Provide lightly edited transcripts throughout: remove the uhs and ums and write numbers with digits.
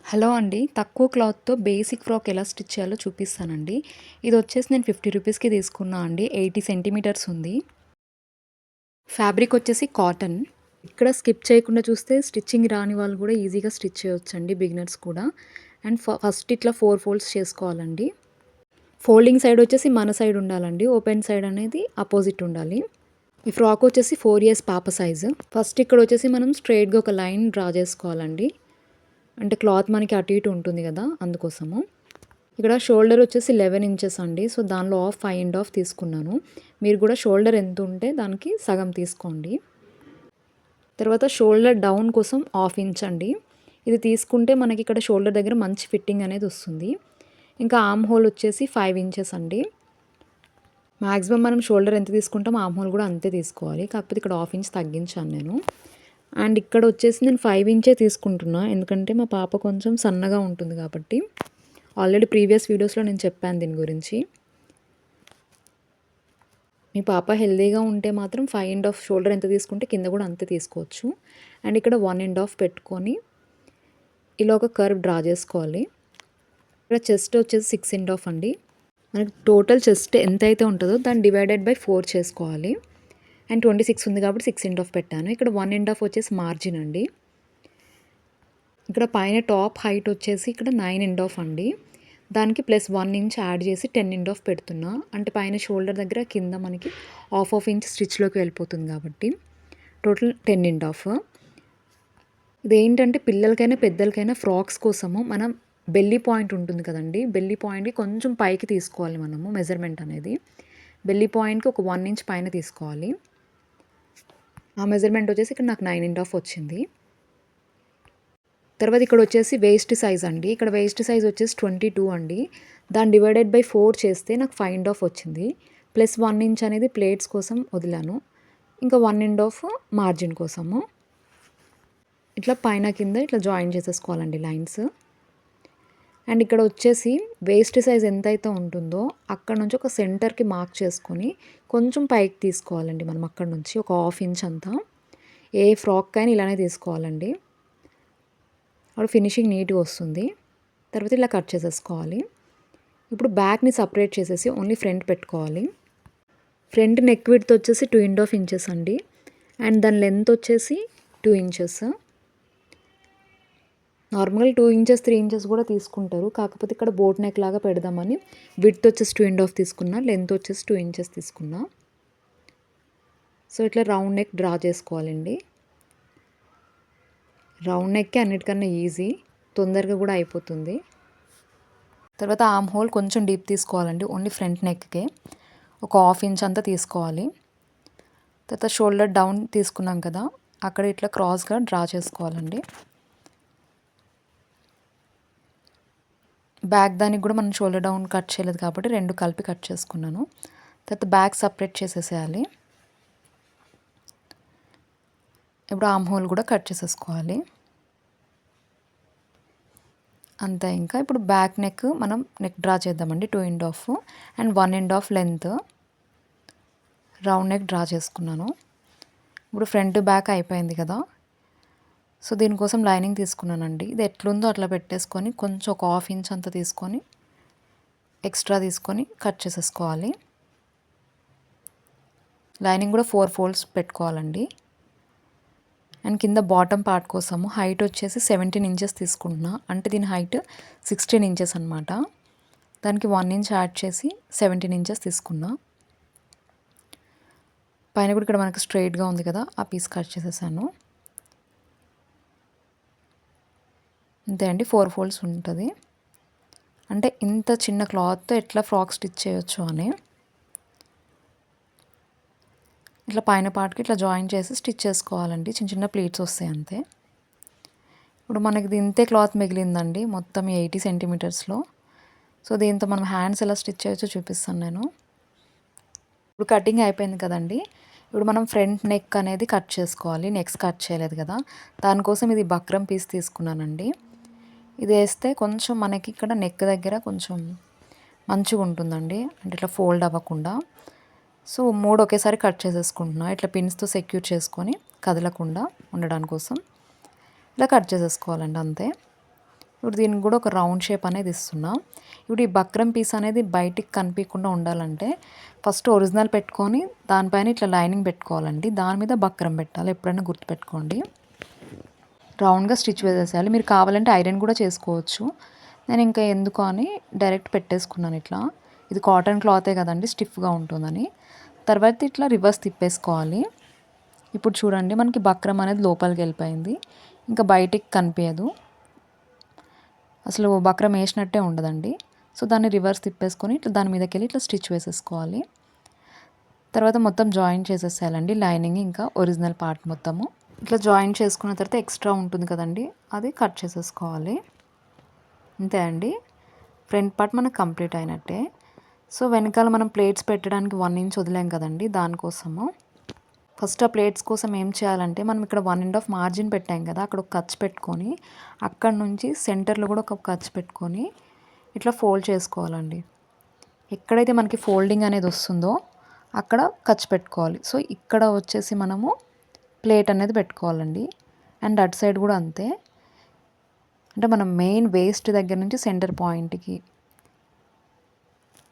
Hello అండి. తక్కువ క్లాత్‌తో బేసిక్ ఫ్రాక్ ఎలా స్టిచ్ చేయాలో చూపిస్తానండి. ఇది వచ్చేసి నేను 50 రూపీస్‌కి తీసుకున్నా అండి. 80 సెంటీమీటర్స్ ఉంది. ఫ్యాబ్రిక్ వచ్చేసి కాటన్. ఇక్కడ స్కిప్ చేయకుండా చూస్తే స్టిచ్చింగ్ రాని వాళ్ళు కూడా ఈజీగా స్టిచ్ చేయొచ్చండి, బిగినర్స్ కూడా. అండ్ ఫస్ట్ ఇట్లా 4 ఫోల్డ్స్ చేసుకోవాలండి. ఫోల్డింగ్ సైడ్ వచ్చేసి మన సైడ్ ఉండాలండి. ఓపెన్ సైడ్ అనేది అపోజిట్ ఉండాలి. ఈ ఫ్రాక్ వచ్చేసి 4 ఇయర్స్ పాప సైజు. ఫస్ట్ ఇక్కడ వచ్చేసి మనం స్ట్రెయిట్‌గా ఒక లైన్ డ్రా చేసుకోవాలండి. అంటే క్లాత్ మనకి అటు ఇటు ఉంటుంది కదా, అందుకోసము. ఇక్కడ షోల్డర్ వచ్చేసి 11 ఇంచెస్ అండి. సో దానిలో 5.5 తీసుకున్నాను. మీరు కూడా షోల్డర్ ఎంత ఉంటే దానికి సగం తీసుకోండి. తర్వాత షోల్డర్ డౌన్ కోసం 1/2 ఇంచ్ అండి. ఇది తీసుకుంటే మనకి ఇక్కడ షోల్డర్ దగ్గర మంచి ఫిట్టింగ్ అనేది వస్తుంది. ఇంకా ఆర్మ్ హోల్ వచ్చేసి 5 ఇంచెస్ అండి. మ్యాక్సిమం మనం షోల్డర్ ఎంత తీసుకుంటామో ఆర్మ్ హోల్ కూడా అంతే తీసుకోవాలి. కాకపోతే ఇక్కడ 1/2 ఇంచ్ తగ్గించాను నేను. అండ్ ఇక్కడ వచ్చేసి నేను 5 ఇంచే తీసుకుంటున్నా, ఎందుకంటే మా పాప కొంచెం సన్నగా ఉంటుంది కాబట్టి. ఆల్రెడీ ప్రీవియస్ వీడియోస్లో నేను చెప్పాను దీని గురించి. మీ పాప హెల్తీగా ఉంటే మాత్రం 5.5 షోల్డర్ ఎంత తీసుకుంటే కింద కూడా అంతే తీసుకోవచ్చు. అండ్ ఇక్కడ 1.5 పెట్టుకొని ఇలా ఒక కర్వ్ డ్రా చేసుకోవాలి. ఇక్కడ చెస్ట్ వచ్చేసి 6.5 అండి. మనకి టోటల్ చెస్ట్ ఎంత అయితే ఉంటుందో దాన్ని డివైడెడ్ బై 4 చేసుకోవాలి. అండ్ 26 ఉంది కాబట్టి 6.5 పెట్టాను. ఇక్కడ 1.5 వచ్చేసి మార్జిన్ అండి. ఇక్కడ పైన టాప్ హైట్ వచ్చేసి ఇక్కడ 9.5 అండి. దానికి ప్లస్ 1 ఇంచ్ యాడ్ చేసి 10.5 పెడుతున్నా. అంటే పైన షోల్డర్ దగ్గర కింద మనకి హాఫ్ ఇంచ్ స్టిచ్లోకి వెళ్ళిపోతుంది కాబట్టి టోటల్ 10.5. ఇదేంటంటే పిల్లలకైనా పెద్దలకైనా ఫ్రాక్స్ కోసము మనం బెల్లీ పాయింట్ ఉంటుంది కదండి, బెల్లీ పాయింట్కి కొంచెం పైకి తీసుకోవాలి మనము మెజర్మెంట్ అనేది. బెల్లీ పాయింట్కి ఒక 1 ఇంచ్ పైన తీసుకోవాలి. ఆ మెజర్మెంట్ వచ్చేసి ఇక్కడ నాకు 9.5 వచ్చింది. తర్వాత ఇక్కడ వచ్చేసి వేస్ట్ సైజ్ అండి. ఇక్కడ వేస్ట్ సైజ్ వచ్చేసి 22 అండి. దాన్ని డివైడెడ్ బై 4 చేస్తే నాకు 5.5 వచ్చింది. ప్లస్ 1 ఇంచ్ అనేది ప్లేట్స్ కోసం వదిలాను. ఇంకా 1.5 మార్జిన్ కోసము. ఇట్లా పైన కింద ఇట్లా జాయిన్ చేసేసుకోవాలండి లైన్స్. అండ్ ఇక్కడ వచ్చేసి వేస్ట్ సైజ్ ఎంతైతే ఉంటుందో అక్కడ నుంచి ఒక సెంటర్కి మార్క్ చేసుకొని కొంచెం పైకి తీసుకోవాలండి మనం. అక్కడ నుంచి ఒక 1/2 ఇంచ్ అంతా. ఏ ఫ్రాక్ అయినా ఇలానే తీసుకోవాలండి. అప్పుడు ఫినిషింగ్ నీట్గా వస్తుంది. తర్వాత ఇలా కట్ చేసేసుకోవాలి. ఇప్పుడు బ్యాక్ని సపరేట్ చేసేసి ఓన్లీ ఫ్రంట్ పెట్టుకోవాలి. ఫ్రంట్ నెక్ విడ్త్ వచ్చేసి 2.5 ఇంచెస్ అండి. అండ్ దాని లెంత్ వచ్చేసి 2 ఇంచెస్. నార్మల్గా 2 ఇంచెస్ 3 ఇంచెస్ కూడా తీసుకుంటారు. కాకపోతే ఇక్కడ బోట్ నెక్ లాగా పెడదామని విడ్త్ వచ్చేసి 2.5 తీసుకున్నా, లెంత్ వచ్చేసి 2 ఇంచెస్ తీసుకున్నా. సో ఇట్లా రౌండ్ నెక్ డ్రా చేసుకోవాలండి. రౌండ్ నెక్కి అన్నిటికన్నా ఈజీ, తొందరగా కూడా అయిపోతుంది. తర్వాత ఆర్మ్ హోల్ కొంచెం డీప్ తీసుకోవాలండి. ఓన్లీ ఫ్రంట్ నెక్కే ఒక 1/2 ఇంచ్ అంతా తీసుకోవాలి. తర్వాత షోల్డర్ డౌన్ తీసుకున్నాం కదా, అక్కడ ఇట్లా క్రాస్గా డ్రా చేసుకోవాలండి. బ్యాక్ దానికి కూడా మనం షోల్డర్ డౌన్ కట్ చేయలేదు కాబట్టి 2 కలిపి కట్ చేసుకున్నాను. తర్వాత బ్యాక్ సపరేట్ చేసేసేయాలి. ఇప్పుడు ఆర్మ్ హోల్ కూడా కట్ చేసేసుకోవాలి. అంతే. ఇంకా ఇప్పుడు బ్యాక్ నెక్ మనం నెక్ డ్రా చేద్దామండి. 2.5 and 1.5 length round neck draw చేసుకున్నాను. ఇప్పుడు ఫ్రంట్ బ్యాక్ అయిపోయింది కదా. సో దీనికోసం లైనింగ్ తీసుకున్నానండి. ఇది ఎట్లుందో అట్లా పెట్టేసుకొని కొంచెం ఒక 1/2 ఇంచ్ అంతా తీసుకొని ఎక్స్ట్రా తీసుకొని కట్ చేసేసుకోవాలి. లైనింగ్ కూడా 4 ఫోల్డ్స్ పెట్టుకోవాలండి. అండ్ కింద బాటమ్ పార్ట్ కోసము హైట్ వచ్చేసి 17 ఇంచెస్ తీసుకుంటున్నా. అంటే దీని హైట్ 16 ఇంచెస్ అనమాట. దానికి 1 ఇంచ్ యాడ్ చేసి 17 ఇంచెస్ తీసుకున్నా. పైన కూడా ఇక్కడ మనకు స్ట్రైట్గా ఉంది కదా, ఆ పీస్ కట్ చేసేసాను. అంతే అండి, 4 ఫోల్డ్స్ ఉంటుంది. అంటే ఇంత చిన్న క్లాత్తో ఎట్లా ఫ్రాక్ స్టిచ్ చేయొచ్చు అని ఇట్లా పైన పార్ట్కి ఇట్లా జాయిన్ చేసి స్టిచ్ చేసుకోవాలండి. చిన్న చిన్న ప్లీట్స్ వస్తాయి అంతే. ఇప్పుడు మనకి ఇంతే క్లాత్ మిగిలిందండి మొత్తం 80 సెంటీమీటర్స్లో. సో దీంతో మనం హ్యాండ్స్ ఎలా స్టిచ్ చేయొచ్చో చూపిస్తాను నేను. ఇప్పుడు కటింగ్ అయిపోయింది కదండి. ఇప్పుడు మనం ఫ్రంట్ నెక్ అనేది కట్ చేసుకోవాలి. నెక్స్ కట్ చేయలేదు కదా, దానికోసం ఇది బక్రం పీస్ తీసుకున్నానండి. ఇది వేస్తే కొంచెం మనకి ఇక్కడ నెక్ దగ్గర కొంచెం మంచిగా ఉంటుందండి, అంటే ఇట్లా ఫోల్డ్ అవ్వకుండా. సో 3 ఒకేసారి కట్ చేసేసుకుంటున్నా. ఇట్లా పిన్స్తో సెక్యూర్ చేసుకొని కదలకుండా ఉండడం కోసం ఇలా కట్ చేసేసుకోవాలండి అంతే. ఇప్పుడు దీనికి కూడా ఒక రౌండ్ షేప్ అనేది ఇస్తున్నా. ఇప్పుడు ఈ బక్రం పీస్ అనేది బయటికి కనిపించకుండా ఉండాలంటే ఫస్ట్ ఒరిజినల్ పెట్టుకొని దానిపైన ఇట్లా లైనింగ్ పెట్టుకోవాలండి. దాని మీద బక్రం పెట్టాలి, ఎప్పుడైనా గుర్తుపెట్టుకోండి. రౌండ్గా స్టిచ్ వేసేసేయాలి. మీరు కావాలంటే ఐరన్ కూడా చేసుకోవచ్చు. నేను ఇంకా ఎందుకు అని డైరెక్ట్ పెట్టేసుకున్నాను ఇట్లా. ఇది కాటన్ క్లాతే కదండి, స్టిఫ్గా ఉంటుందని. తర్వాత ఇట్లా రివర్స్ తిప్పేసుకోవాలి. ఇప్పుడు చూడండి మనకి బక్రం అనేది లోపలికి వెళ్ళిపోయింది, ఇంకా బయటికి కనిపించదు, అసలు బక్రం వేసినట్టే ఉండదండి. సో దాన్ని రివర్స్ తిప్పేసుకొని ఇట్లా దాని మీదకి వెళ్ళి ఇట్లా స్టిచ్ వేసేసుకోవాలి. తర్వాత మొత్తం జాయిన్ చేసేసేయాలండి, లైనింగ్ ఇంకా ఒరిజినల్ పార్ట్ మొత్తము. ఇట్లా జాయిన్ చేసుకున్న తర్వాత ఎక్స్ట్రా ఉంటుంది కదండి, అది కట్ చేసేసుకోవాలి. అంతే అండి, ఫ్రంట్ పార్ట్ మనకు కంప్లీట్ అయినట్టే. సో వెనకాల మనం ప్లేట్స్ పెట్టడానికి 1 ఇంచ్ వదిలాం కదండి, దానికోసము ఫస్ట్ ఆ ప్లేట్స్ కోసం ఏం చేయాలంటే మనం ఇక్కడ 1.5 మార్జిన్ పెట్టాం కదా, అక్కడ ఒక ఖర్చు పెట్టుకొని అక్కడ నుంచి సెంటర్లో కూడా ఒక ఖర్చు పెట్టుకొని ఇట్లా ఫోల్డ్ చేసుకోవాలండి. ఎక్కడైతే మనకి ఫోల్డింగ్ అనేది వస్తుందో అక్కడ ఖర్చు పెట్టుకోవాలి. సో ఇక్కడ వచ్చేసి మనము ప్లేట్ అనేది పెట్టుకోవాలండి. అండ్ అటు సైడ్ కూడా అంతే, అంటే మనం మెయిన్ వేస్ట్ దగ్గర నుంచి సెంటర్ పాయింట్కి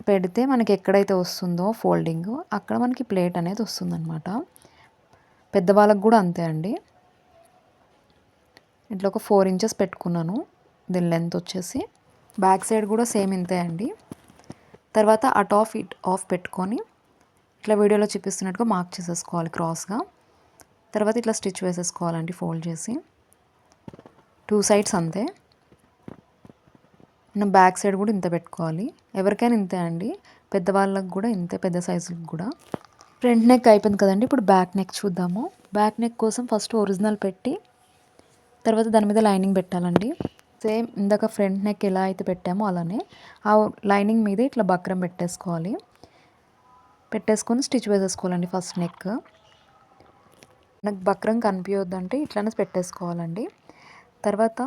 పెడితే మనకి ఎక్కడైతే వస్తుందో ఫోల్డింగ్ అక్కడ మనకి ప్లేట్ అనేది వస్తుందన్నమాట. పెద్దవాళ్ళకు కూడా అంతే అండి. ఇట్లా ఒక 4 ఇంచెస్ పెట్టుకున్నాను దీని లెంత్ వచ్చేసి. బ్యాక్ సైడ్ కూడా సేమ్ ఇంతే అండి. తర్వాత అట్ ఆఫ్ పెట్టుకొని ఇట్లా వీడియోలో చూపిస్తున్నట్టుగా మార్క్ చేసేసుకోవాలి క్రాస్గా. తర్వాత ఇట్లా స్టిచ్ వేసేసుకోవాలండి ఫోల్డ్ చేసి, 2 సైడ్స్ అంతే. మనం బ్యాక్ సైడ్ కూడా ఇంత పెట్టుకోవాలి, ఎవరికైనా ఇంతే అండి, పెద్దవాళ్ళకి కూడా ఇంతే, పెద్ద సైజులకు కూడా. ఫ్రంట్ నెక్ అయిపోయింది కదండి, ఇప్పుడు బ్యాక్ నెక్ చూద్దాము. బ్యాక్ నెక్ కోసం ఫస్ట్ ఒరిజినల్ పెట్టి తర్వాత దాని మీద లైనింగ్ పెట్టాలండి. సేమ్ ఇందాక ఫ్రంట్ నెక్ ఎలా అయితే పెట్టామో అలానే ఆ లైనింగ్ మీద ఇట్లా బక్రం పెట్టేసుకొని స్టిచ్ వేసేసుకోవాలండి. ఫస్ట్ నెక్ నాకు బక్రం కనిపించొద్దంటే ఇట్లానే పెట్టేసుకోవాలండి. తర్వాత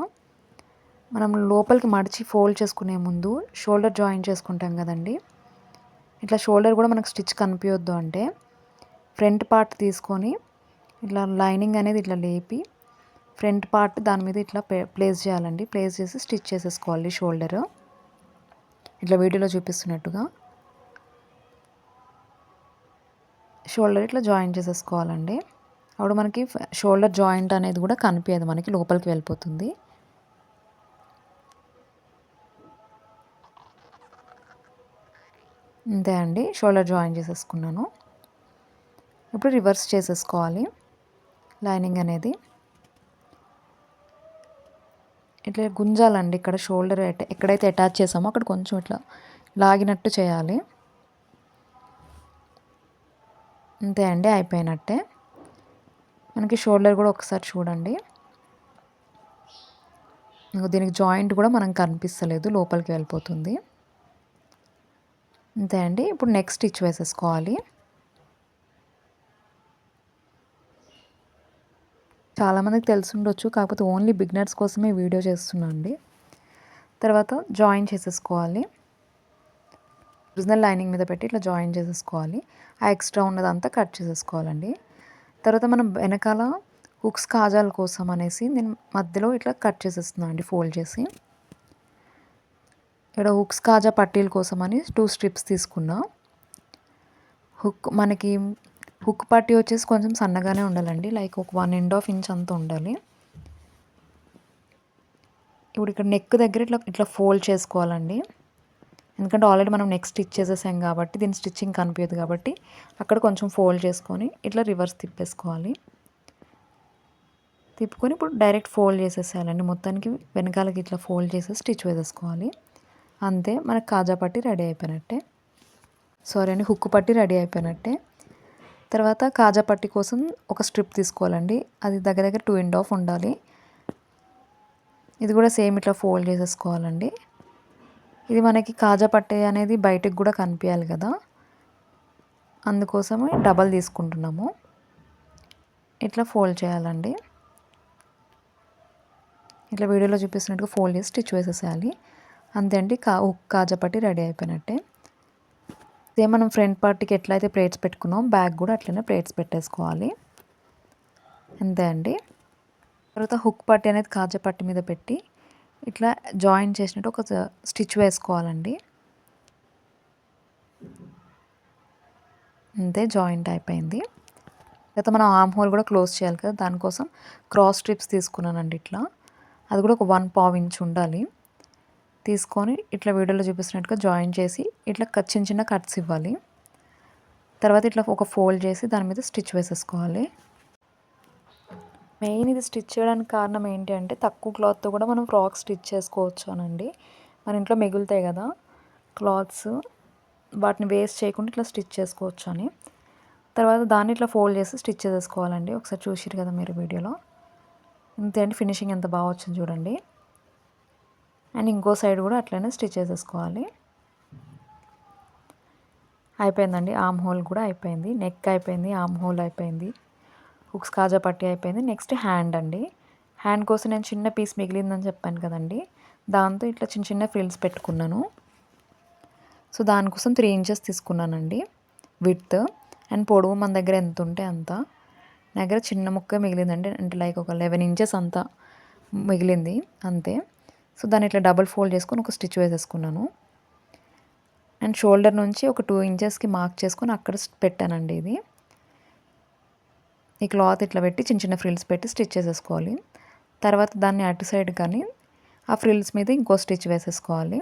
మనం లోపలికి మడిచి ఫోల్డ్ చేసుకునే ముందు షోల్డర్ జాయిన్ చేసుకుంటాం కదండి, ఇట్లా షోల్డర్ కూడా మనకు స్టిచ్ కనిపించొద్దు అంటే ఫ్రంట్ పార్ట్ తీసుకొని ఇట్లా లైనింగ్ అనేది ఇట్లా లేపి ఫ్రంట్ పార్ట్ దాని మీద ఇట్లా ప్లేస్ చేయాలండి. ప్లేస్ చేసి స్టిచ్ చేసేసుకోవాలి షోల్డర్, ఇట్లా వీడియోలో చూపిస్తున్నట్టుగా షోల్డర్ ఇట్లా జాయిన్ చేసేసుకోవాలండి. అప్పుడు మనకి షోల్డర్ జాయింట్ అనేది కూడా కనిపించదు, మనకి లోపలికి వెళ్ళిపోతుంది. అంతే అండి, షోల్డర్ జాయిన్ చేసేసుకున్నాను. ఇప్పుడు రివర్స్ చేసేసుకోవాలి లైనింగ్ అనేది. ఇట్లా గుంజాలండి, ఇక్కడ షోల్డర్ ఎక్కడైతే అటాచ్ చేసామో అక్కడ కొంచెం ఇట్లా లాగినట్టు చేయాలి. అంతే అండి, అయిపోయినట్టే. మనకి షోల్డర్ కూడా ఒకసారి చూడండి, దీనికి జాయింట్ కూడా మనం కనిపిస్తలేదు, లోపలికి వెళ్ళిపోతుంది. అంతే అండి, ఇప్పుడు నెక్స్ట్ స్టిచ్ వేసేసుకోవాలి. చాలామందికి తెలిసి ఉండొచ్చు, కాకపోతే ఓన్లీ బిగినర్స్ కోసమే వీడియో చేస్తున్నాను అండి. తర్వాత జాయిన్ చేసేసుకోవాలి, ఒరిజినల్ లైనింగ్ మీద పెట్టి ఇట్లా జాయిన్ చేసేసుకోవాలి. ఆ ఎక్స్ట్రా ఉన్నదంతా కట్ చేసేసుకోవాలండి. తర్వాత మనం వెనకాల హుక్స్ కాజాల కోసం అనేసి నేను మధ్యలో ఇట్లా కట్ చేసేస్తున్నాను అండి, ఫోల్డ్ చేసి. ఇక్కడ హుక్స్ కాజా పట్టీల కోసం అని 2 స్ట్రిప్స్ తీసుకున్నా. మనకి హుక్ పట్టీ వచ్చేసి కొంచెం సన్నగానే ఉండాలండి, లైక్ ఒక 1.5 ఇంచ్ అంత ఉండాలి. ఇప్పుడు ఇక్కడ నెక్ దగ్గర ఇట్లా ఫోల్డ్ చేసుకోవాలండి, ఎందుకంటే ఆల్రెడీ మనం నెక్ స్టిచ్ చేసేసాం కాబట్టి దీని స్టిచ్చింగ్ కనిపించదు కాబట్టి అక్కడ కొంచెం ఫోల్డ్ చేసుకొని ఇట్లా రివర్స్ తిప్పేసుకోవాలి. తిప్పుకొని ఇప్పుడు డైరెక్ట్ ఫోల్డ్ చేసేసేయాలండి, మొత్తానికి వెనకాలకి ఇట్లా ఫోల్డ్ చేసి స్టిచ్ వేసేసుకోవాలి. అంతే, మనకు కాజా పట్టి రెడీ అయిపోయినట్టే, సారీ అండి, హుక్ పట్టి రెడీ అయిపోయినట్టే. తర్వాత కాజా పట్టి కోసం ఒక స్ట్రిప్ తీసుకోవాలండి, అది దగ్గర 2.5 ఉండాలి. ఇది కూడా సేమ్ ఇట్లా ఫోల్డ్ చేసేసుకోవాలండి. ఇది మనకి కాజా పట్టి అనేది బయటకు కూడా కనిపించాలి కదా, అందుకోసమే డబల్ తీసుకుంటున్నాము. ఇట్లా ఫోల్డ్ చేయాలండి, ఇట్లా వీడియోలో చూపిస్తున్నట్టుగా ఫోల్డ్ చేసి స్టిచ్ వేసేసేయాలి. అంతే అండి, కాజా పట్టి రెడీ అయిపోయినట్టే. ఇదే మనం ఫ్రంట్ పార్ట్కి ఎట్లయితే ప్లేట్స్ పెట్టుకున్నాం బ్యాక్ కూడా అట్లనే ప్లేట్స్ పెట్టేసుకోవాలి. అంతే అండి. తర్వాత హుక్ పట్టి అనేది కాజా పట్టి మీద పెట్టి ఇట్లా జాయిన్ చేసినట్టు ఒక స్టిచ్ వేసుకోవాలండి. అంతే జాయింట్ అయిపోయింది. తర్వాత మనం ఆర్మ్ హోల్ కూడా క్లోజ్ చేయాలి కదా, దానికోసం క్రాస్ స్ట్రిప్స్ తీసుకున్నానండి. ఇట్లా అది కూడా ఒక 1/4 ఇంచ్ ఉండాలి. తీసుకొని ఇట్లా వీడియోలో చూపిస్తున్నట్టుగా జాయిన్ చేసి ఇట్లా చిన్న చిన్న కట్స్ ఇవ్వాలి. తర్వాత ఇట్లా ఒక ఫోల్డ్ చేసి దాని మీద స్టిచ్ వేసేసుకోవాలి. మెయిన్ ఇది స్టిచ్ చేయడానికి కారణం ఏంటి అంటే తక్కువ క్లాత్తో కూడా మనం ఫ్రాక్ స్టిచ్ చేసుకోవచ్చు అనండి. మన ఇంట్లో మిగులుతాయి కదా క్లాత్స్, వాటిని వేస్ట్ చేయకుండా ఇట్లా స్టిచ్ చేసుకోవచ్చు అని. తర్వాత దాన్ని ఇట్లా ఫోల్డ్ చేసి స్టిచ్ చేసేసుకోవాలండి. ఒకసారి చూసిరు కదా మీరు వీడియోలో. ఇంతే అండి, ఫినిషింగ్ ఎంత బాగా వచ్చింది చూడండి. అండ్ ఇంకో సైడ్ కూడా అట్లనే స్టిచ్ చేసేసుకోవాలి. అయిపోయిందండి. ఆర్మ్ హోల్ కూడా అయిపోయింది, నెక్ అయిపోయింది, ఆర్మ్ హోల్ అయిపోయింది, హుక్స్ కాజా పట్టి అయిపోయింది. నెక్స్ట్ హ్యాండ్ అండి. హ్యాండ్ కోసం నేను చిన్న పీస్ మిగిలిందని చెప్పాను కదండి, దాంతో ఇట్లా చిన్న చిన్న ఫ్రిల్స్ పెట్టుకున్నాను. సో దానికోసం 3 ఇంచెస్ తీసుకున్నానండి విడ్త్. అండ్ పొడవు మన దగ్గర ఎంత ఉంటే అంత. నా దగ్గర చిన్న ముక్క మిగిలిందండి, అంటే లైక్ ఒక 11 ఇంచెస్ అంతా మిగిలింది అంతే. సో దాన్ని ఇట్లా డబుల్ ఫోల్డ్ చేసుకొని ఒక స్టిచ్ వేసేసుకున్నాను. అండ్ షోల్డర్ నుంచి ఒక 2 ఇంచెస్కి మార్క్ చేసుకొని అక్కడ పెట్టానండి. ఇది ఈ క్లాత్ ఇట్లా పెట్టి చిన్న చిన్న ఫ్రిల్స్ పెట్టి స్టిచ్ చేసేసుకోవాలి. తర్వాత దాన్ని అటు సైడ్ కానీ ఆ ఫ్రిల్స్ మీద ఇంకో స్టిచ్ వేసేసుకోవాలి.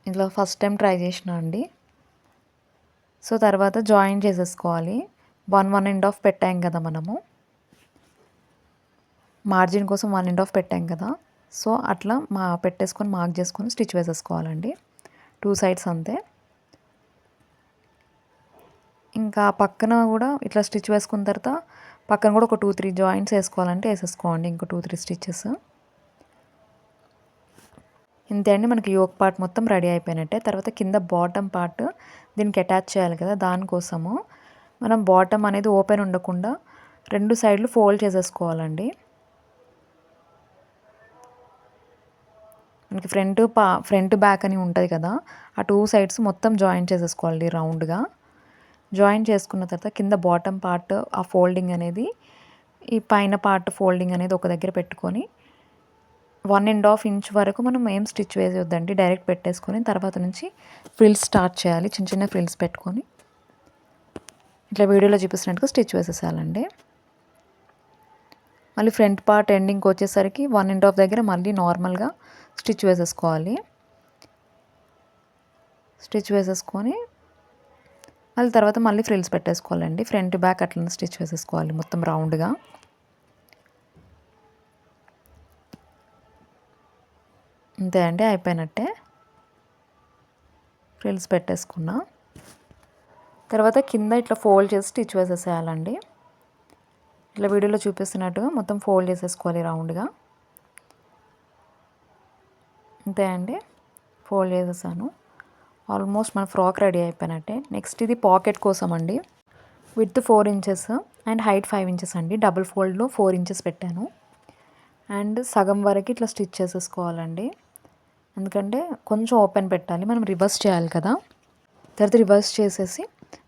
ఇట్లా ఫస్ట్ టైం ట్రై చేసిన అండి. సో తర్వాత జాయిన్ చేసేసుకోవాలి. 1.5 పెట్టాం కదా మనము, మార్జిన్ కోసం 1.5 పెట్టాం కదా. సో అట్లా పెట్టేసుకొని మార్క్ చేసుకొని స్టిచ్ వేసేసుకోవాలండి 2 సైడ్స్ అంతే. ఇంకా పక్కన కూడా ఇట్లా స్టిచ్ వేసుకున్న తర్వాత పక్కన కూడా ఒక 2-3 జాయింట్స్ వేసుకోవాలంటే వేసేసుకోండి, ఇంకో 2-3 స్టిచెస్. ఇంతే అండి, మనకి యోక్ పార్ట్ మొత్తం రెడీ అయిపోయినట్టే. తర్వాత కింద బాటమ్ పార్ట్ దీనికి అటాచ్ చేయాలి కదా, దానికోసము మనం బాటమ్ అనేది ఓపెన్ ఉండకుండా 2 సైడ్లు ఫోల్డ్ చేసేసుకోవాలండి. మనకి ఫ్రంట్ బ్యాక్ అని ఉంటుంది కదా, ఆ 2 సైడ్స్ మొత్తం జాయిన్ చేసేసుకోవాలి రౌండ్గా. జాయిన్ చేసుకున్న తర్వాత కింద బాటమ్ పార్ట్ ఆ ఫోల్డింగ్ అనేది, ఈ పైన పార్ట్ ఫోల్డింగ్ అనేది ఒక దగ్గర పెట్టుకొని 1.5 ఇంచ్ వరకు మనం ఏం స్టిచ్ వేసేయొద్దండి, డైరెక్ట్ పెట్టేసుకొని తర్వాత నుంచి ఫ్రిల్స్ స్టార్ట్ చేయాలి. చిన్న చిన్న ఫ్రిల్స్ పెట్టుకొని ఇట్లా వీడియోలో చూపిస్తున్నట్టుగా స్టిచ్ వేసేసేయాలండి. మళ్ళీ ఫ్రంట్ పార్ట్ ఎండింగ్కి వచ్చేసరికి 1.5 దగ్గర మళ్ళీ నార్మల్గా స్టిచ్ వేసేసుకోవాలి. స్టిచ్ వేసేసుకొని మళ్ళీ తర్వాత మళ్ళీ ఫ్రిల్స్ పెట్టేసుకోవాలండి. ఫ్రంట్ బ్యాక్ అట్లనే స్టిచ్ వేసేసుకోవాలి మొత్తం రౌండ్గా. అంతే అండి, అయిపోయినట్టే. ఫ్రిల్స్ పెట్టేసుకున్నా తర్వాత కింద ఇట్లా ఫోల్డ్ చేసి స్టిచ్ వేసేసేయాలండి. ఇట్లా వీడియోలో చూపిస్తున్నట్టుగా మొత్తం ఫోల్డ్ చేసేసుకోవాలి రౌండ్గా. అంతే అండి, ఫోల్డ్ చేసేసాను. ఆల్మోస్ట్ మన ఫ్రాక్ రెడీ అయిపోయినట్టే. నెక్స్ట్ ఇది పాకెట్ కోసం అండి. Width 4 inches and height 5 inches అండి. డబుల్ ఫోల్డ్లో 4 ఇంచెస్ పెట్టాను. అండ్ సగం వరకు ఇట్లా స్టిచ్ చేసేసుకోవాలండి, ఎందుకంటే కొంచెం ఓపెన్ పెట్టాలి, మనం రివర్స్ చేయాలి కదా. తర్వాత రివర్స్ చేసేసి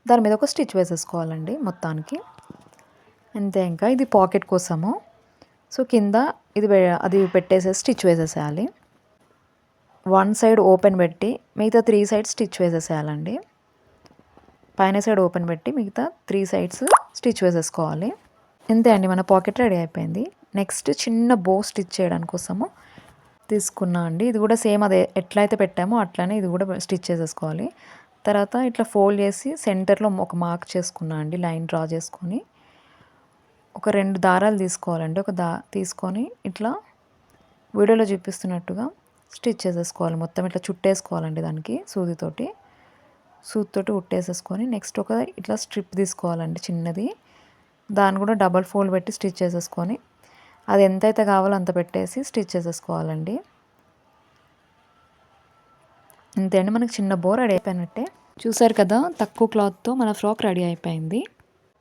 దాని మీద ఒక స్టిచ్ వేసేసుకోవాలండి మొత్తానికి. అంతే, ఇంకా ఇది పాకెట్ కోసము. సో కింద అది పెట్టేసేసి స్టిచ్ వేసేసేయాలి. 1 సైడ్ ఓపెన్ పెట్టి మిగతా 3 సైడ్స్ స్టిచ్ వేసేసేయాలండి. పైన సైడ్ ఓపెన్ పెట్టి మిగతా 3 సైడ్స్ స్టిచ్ వేసేసుకోవాలి. అంతే అండి, మన పాకెట్ రెడీ అయిపోయింది. నెక్స్ట్ చిన్న బో స్టిచ్ చేయడానికి కోసము తీసుకున్నా అండి. ఇది కూడా సేమ్ అదే ఎట్లయితే పెట్టామో అట్లనే ఇది కూడా స్టిచ్ చేసేసుకోవాలి. తర్వాత ఇట్లా ఫోల్డ్ చేసి సెంటర్లో ఒక మార్క్ చేసుకున్నా అండి, లైన్ డ్రా చేసుకొని ఒక 2 దారాలు తీసుకోవాలండి. తీసుకొని ఇట్లా వీడియోలో చూపిస్తున్నట్టుగా స్టిచ్ చేసేసుకోవాలి. మొత్తం ఇట్లా చుట్టేసుకోవాలండి దానికి సూదితోటి కుట్టేసేసుకొని నెక్స్ట్ ఒక ఇట్లా స్ట్రిప్ తీసుకోవాలండి చిన్నది, దాన్ని కూడా డబల్ ఫోల్డ్ పెట్టి స్టిచ్ చేసేసుకొని అది ఎంతైతే కావాలో అంత పెట్టేసి స్టిచ్ చేసేసుకోవాలండి. అంతే అండి, మనకి చిన్న బో రెడీ అయిపోయినట్టే. చూసారు కదా, తక్కువ క్లాత్తో మన ఫ్రాక్ రెడీ అయిపోయింది.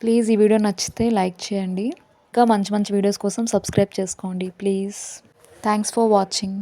ప్లీజ్ ఈ వీడియో నచ్చితే లైక్ చేయండి. ఇంకా మంచి మంచి వీడియోస్ కోసం సబ్స్క్రైబ్ చేసుకోండి ప్లీజ్. Thanks for watching.